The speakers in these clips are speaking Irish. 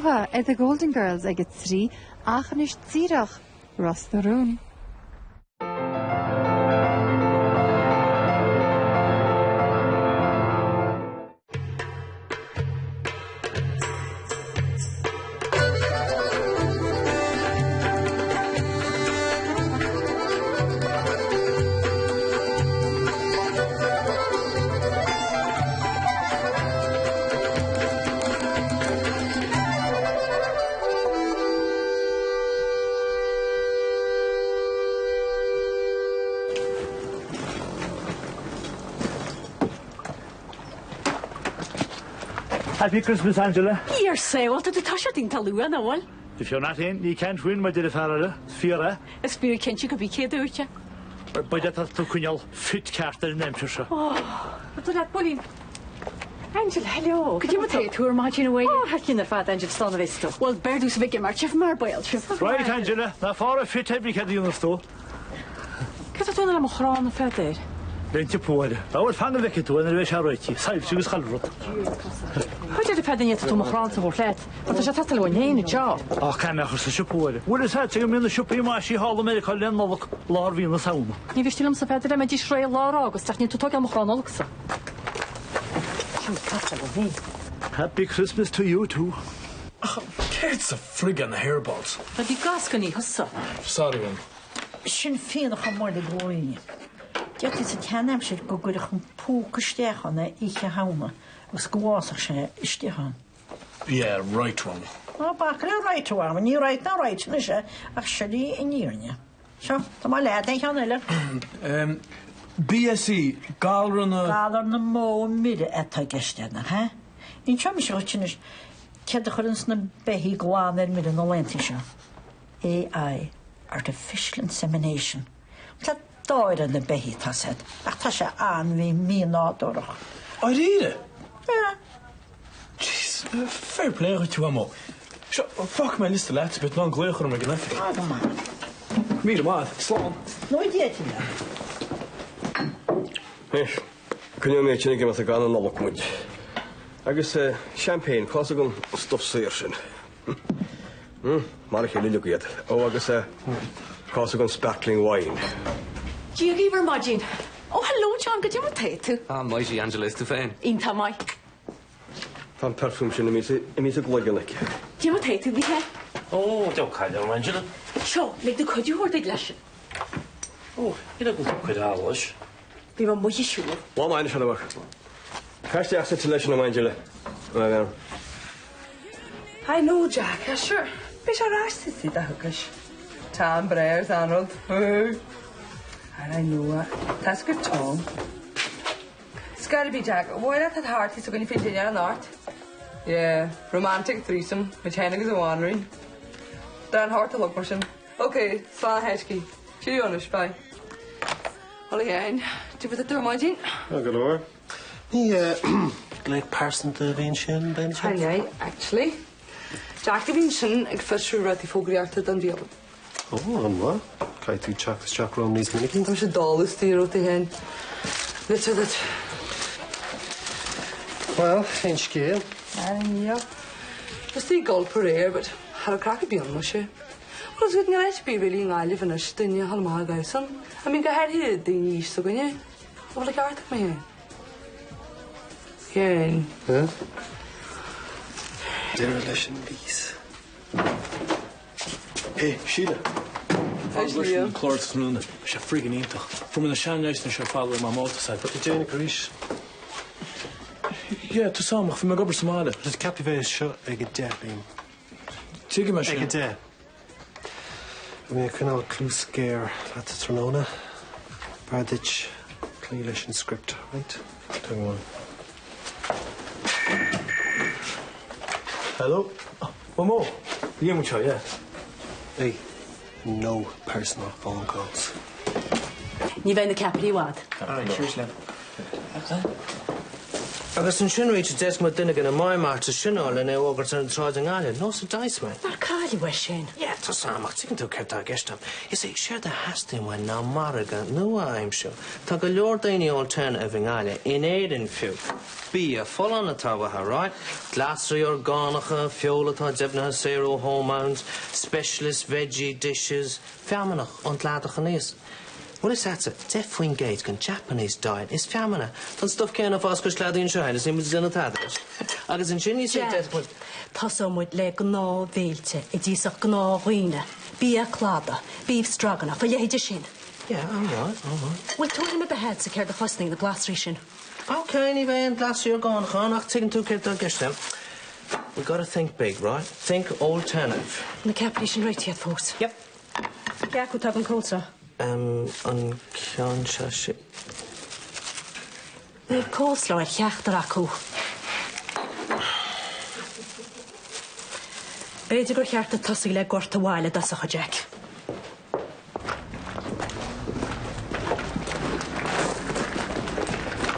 Moha at the Golden Girls ag it trí achanish tzirach Rastaroon. Happy Christmas, Angela. You're so what did the Tasha think to Lou and all? If you're not in, you can't win my dear father. Fear, A spirit can't you could be kid, do you? But that's to Kunyal fit cast in them, Trisha. Oh, what's that bullying? Angela, hello. Could you take to her marching away? Oh, how can the fat Angel stand of it? Well, Berdus make a march of Marboil. Right, Angela. Now for a fit every cat in the store. Cause I told them I'm on the fat there. Then you pour it. I would find a wicket to another charity. Side, she was colored. How did the fat yet to Macron to flat? But there's a tattle when in a job. Oh, can I have such a pour it? What is that? You mean the shop in my she hall medical then look larvae in the sound. You wish to them so fat that I made Israel law August starting to talk on Macron also. Happy Christmas to you too. Oh, it's a friggin' hairballs. But the Gascony, hussa. Sorry, man. Shin féin a chamór de glóine. Get is a canam shit go good a poke stechan ich hauma. Was gwas a stechan. Yeah, right one. Oh, back right to one. You right now right, nisha. Actually in yearnya. So, to my lad, I can BSE, Galruna. Galruna mo midde at a gestena, huh? In Chamish, Kedachurins na behi guan in midden no lentisha. AI, artificial insemination. That died in the behi, ta said. Tasha an we me not door. I read it. Yeah. Jeez, fair play with you, Amo. Fuck my list of lads, but non gleucher om again. Oh, the man. Me the man, Sloan. No idea. Hey, can you make anything with a gun and a look much? I guess champagne, classical stuff searching. Mark, you look at. Oh, I guess classical sparkling wine. Do you give her margin? Oh, hello, John. Could you take to? Ah, mighty Angela is too fine. Into my. Fan perfume, she means a glug. Do you take to be here? Oh, don't kind of Angela. Sure, like the could you or the glass? Oh, you don't go quite Alish. Be my more sure. What mind shall I work? Catch the asset to listen to Angela. I know, Jack, sure. Be sure I see the hookish. Tom Brairs, Arnold. And I know that's good tongue. It's gotta be Jack. Why not that heart he's going to feel in your north? Yeah, romantic threesome, which Hennig is a wandering. Dan hard to look for him. Okay, Swan Heshki. Cheerio, bye. Well, again, do you put the imagine? Oh, good lord. Like person to Vincent, Ben? Hi, actually. Jack the Vincent, I first sure read the folk reacted on the other. Oh, and what? Can't do Jack Romney's minikins? There's a doll steer out the hen. Let's do that. Well, ain't scale. Yeah. Just the gold per air, but had a crack at the other, she. Well, it's getting nice to be really in Ireland and a stingy Halmar guys, son. I mean, go ahead here, the East, so can you? What like art of me? Yeah. Huh? Dereliction bees. Hey, Sheila. Hey, Sheila. Clorts Luna. She's a friggin' eater. From the Shan Nice and she'll follow my motorcycle. But the Jane Grish. Yeah, to some, from my gobber Somalia. Just captivate shot, I get dead, being. Tiggy machine. I get dead. I mean, I can all clue scare. That's Tronona. Barditch. Cleelish and script, right? Turn one. Hello? Oh, one more. The amateur, yeah. Hey, no personal phone calls. You been the capital what? All right, cheers, Len. Agus an sinréid deis mar duine gan na maiimart a sinál in é ógurt an tráid an gáile, nó a dais me. Nar cáil we sin. Yeah, tá samach tí tú ceirtá gestam. Is é sér de hastain bhain ná marga nó aim seo. Tá go leor daoine alternative an gáile in éidir fiú. Bí a full an atá right? Glasry orgánacha, fiolatá dibnatha zero hormones, specialist veggie dishes, fiamanach an tláadach an níos. What is that? Defuin gate gan Japanese diet is fiamana. Tan stuff can of Oscar Sladin Shine is in the Taddish. Agus in Shinny said Tasomwyd le gná féilte, I ddísach gná huine, bí a clada, beef stroganoff, for yehidir sin. Yeah, all right. Well, told him at the head to care the hustling the glass ration. Okay, ni vein glass you're gone, ach taking two care to get them. We gotta think big, right? Think alternative. The capitation right here, folks. Yep. Yeah, could have culture. An Kyansha. The coleslaw at Yachtaraku. Beide go cheart a tosig le gorta bhaile das a Jack.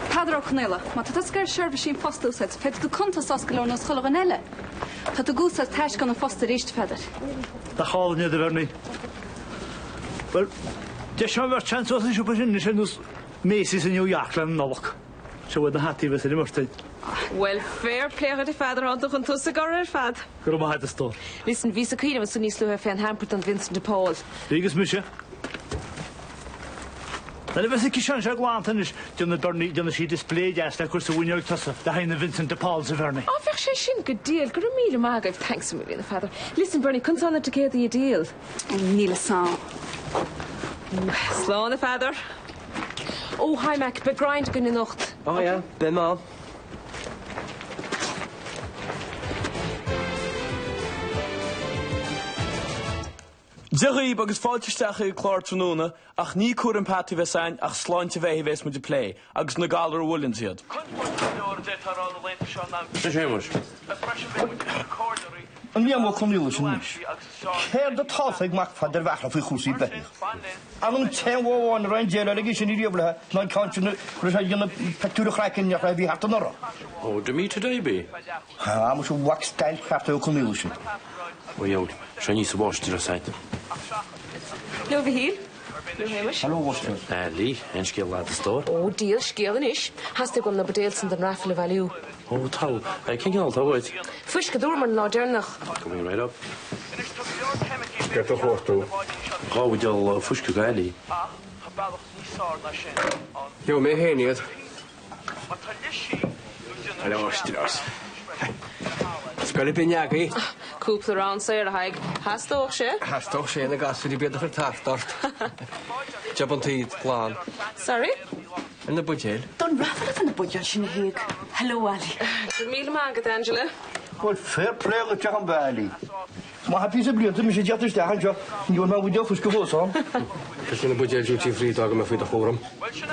Cadra Cnella, ma tá scar seirbh sin fostú set, fet do contas oscail nos cholaganelle. Tá do gúsas teis gan a fosta ríist feder. Tá cháilne de verni. Well, de sem ver chance was in sin sin us Macy's in New York lan nolak. So with the hatty was in immerted. Well, fair play at the father on the contusa gar fad. Go ma the store. Listen, visa Cuid was sunny slow fan Hampert and Vincent de Paul. Digus misha. Then if I think you should go on finish, done she displayed yes, of course the winner tossa, the high Vincent de Paul's of Ernie. Oh, fair shin good deal. Good a meal mag I've thanks a million the father. Listen, Bernie, comes on to get the deal. Níl song. Slow on the father. Oh, hi Mac, but grind good in nocht. Oh yeah, ben mal. Zerri agus fáilteisteach I chlár tróna ach ní cuar an patí bheith sein ach sláinte bheith bheith muid play agus na galar Williams iad. An bhí am chumíú sin níos. Céir do tásaigh mac fad ar bheachla faoi chúsaí bethich. An an teháin rain déile agus sin íoblathe ná cáintena ru sé dhéanana peúra chraicin neach ra bhí hart an orra. Oh, do me today be? Ha, mas yn wax style chafta o chumíú sin. O iawn, sian ni sy'n bost i'r saith. No fy hil? No hemish? Hallo, Wostel. Lee, en sgil lad y stor. Oh, deal, sgil yn ish. Has te gwam na bodeel sy'n dan raffle value. Oh, tal. Cyn gynal, ta wyd. Fwish gadwr ma'n na dernach. Coming right up. Get the horse too. Ga wyd al fwysg gael I. Jo, me heen niet. Hallo, Stilas. Spel ik pinjaki? Koepel round sayr haig. Has toch she? Has toch sé na gas die beter vertacht dort. Job on tijd, plan. Sorry? In de budget. Don raffle van de budget sin heeg. Hello, Ali. Mil magat, Angela. Wel, fair play o Jack an Bailey. Ma hapi se blianta mi se diatr stahan jo. Ni'n ma wydio ffwsgo fos on. Dus in de budget zoet je vrije dagen met vita forum.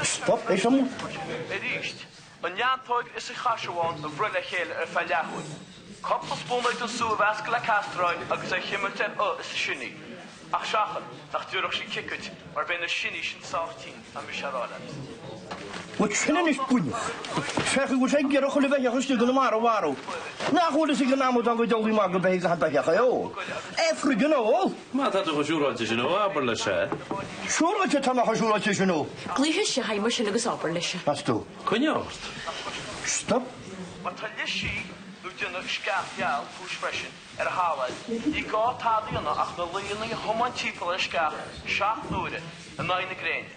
Stop, eis am. An jaantoig is a chashawan a brille chéile falliachún. Koppel spónnaid an súr vasca le castrain agus a chimmelten is sinni. Ach seachan, nach dúrach sin kikut, mar ben a sinni sin sáftín a mi serála. Wat sinna is bwynch. Sech yw seg gerach o lefeich os ydyn nhw ar o warw. Na chwyd ys i gynamod an gwydogi mag o beig a hadbach eich o. Effrig yn ôl. Ma ta dwi'n siŵr oedd eisiau nhw, aber le se. Siwr oedd eisiau nhw siwr oedd eisiau nhw. Glihys si haim o sin agus aber lisio. As tu. Cwniwrt. Stop. Ma ta lysi nhw dyn nhw sgaffial pwys fresin a hawad. I go tadi yna ach na lŷn i homan tipol a sgaff siach nŵri yn nain y grein.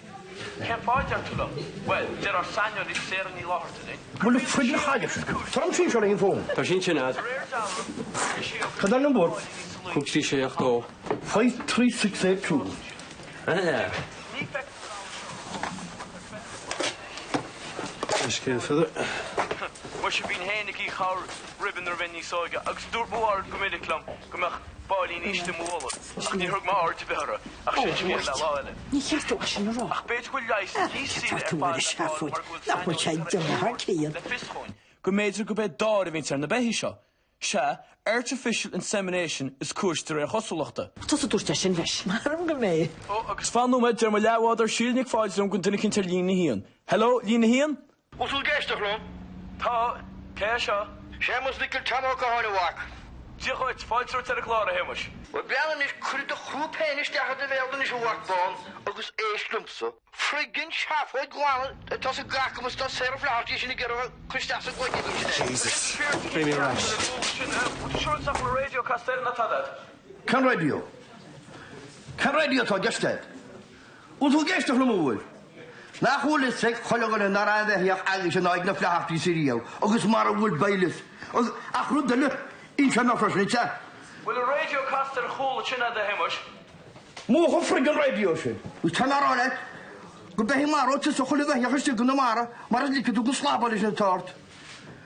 Ken fáidir tú lo? Well, there are senior I ser ní láhartani. Wel, y ffrid yn chagos. Tram sy'n siarad i'n ffôn. Ta sin sinad. Cydan yn bwrdd. Cwg si sé ach do. 53682. Ysgyn ffydr. Was je been heen ik ga ribbon er wenn niet zoge. Agus door boord gemiddeklam. Gemach Pauline is te molen. Ach niet hurk maar te beheren. Ach sin je la lale. Niet juist o sin ro. Ach beet goed juist. Die zien er Toen is schafwoord. Dat moet jij doen, hartje. Go méidir go bed dáir a bhín ar na bethí seo. Se, artificial insemination is cuairtear a chosolachta. Tos a dúirte sin bheis. Maram go mé. Gus fan nóid der mar leabhád ar sílnig fáidir an gon duine cinnte lína híon. Hello, lína híon? Os ul geist ach lo? Tá, Kesha. Seamus nickel tamo go hone walk. Diolch, fáiltear ar a chláir héimis. Well, Bellen is cruid de groepijn is tegen de velden is wakbaan. Agus eestlumse. Friggin schaf uit gwan. Het was een gak om dat zelf laatjes in de keer Christus ook niet. Jesus. Baby rush. Wat is er op de radio kastelen dat dat? Kan radio. Kan radio toch gesteld. Und hoe gestern nog mooi. Na hoe is zeg gelukkig naar aan de hier eigenlijk een eigen vlag die serio. Agus maar would bailes. Ach goed de lucht. In zijn nog niet hè. Wil de radio kaster goed china de héimis? Mogen friggin radio zijn. We staan er al uit. Ik ben helemaal rood, zo gelukkig je gisteren kunnen maar het ligt ook een slaap is in het hart.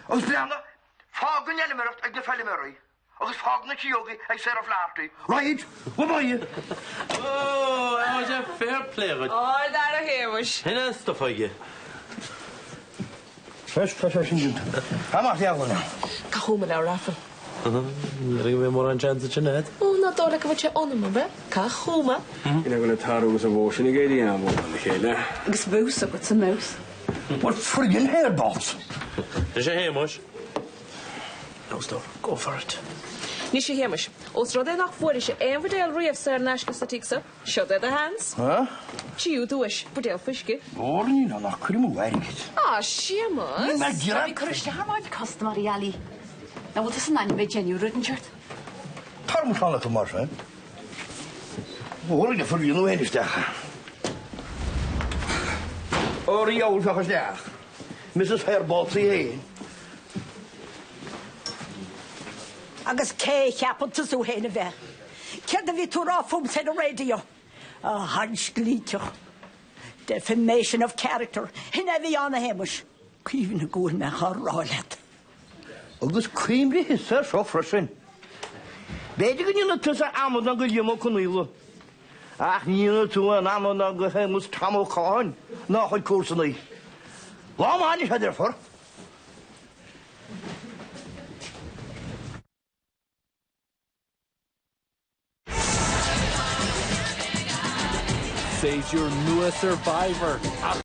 Als branden, vagen jullie maar ik geval meer. Als vagen het yogi, ik zeg er laat. Right? Wat ben je? Oh, dat was een fair play. Oh, daar héimis. En dat is toch van je? First profession. Ga maar zelf nou. Ga goed met nou, Raffel. Ring we maar aan chance te net. Oh, nou dadelijk wat je onder me, Ga goed maar. Ik heb een taar over zijn woord en ik eet die aan de hele. Ik is boos op het zijn muis. Wat friggin hairballs. Is je héimis? No, stop. Go for it. Niet je héimis. Als er dan nog voor is je een verdeel reef zijn naast statiekse. Shut the hands. Huh? Chiu doe is verdeel fischke. Hoor niet nou nog kunnen we werken. Ah, schemus. Maar direct. Ik kruiste haar maar de customary alley. Nou, wat is een aan bij Jenny Ruttenshirt? Daar moet van het maar zijn. Hoor ik dat voor je nog eens zeggen. Oriol van gezegd. Mrs. Hairball zie heen. Agus cé cheapan te zo heen weg. Kende vi to rafum se de radio. A hansglítioch. Defamation of character. Hinna vi anna hemus. Kívin a gúr me harrálet. Agus cwymri hysar so ffrysyn. Bedig yn yna tysa amod yn gylio mo cwnwylo. Ach ni yna tŵan amod yn gylio mwys tamo cawn. Na chod cwrs yn ei. La man i hyder ffwr. Says your newest survivor.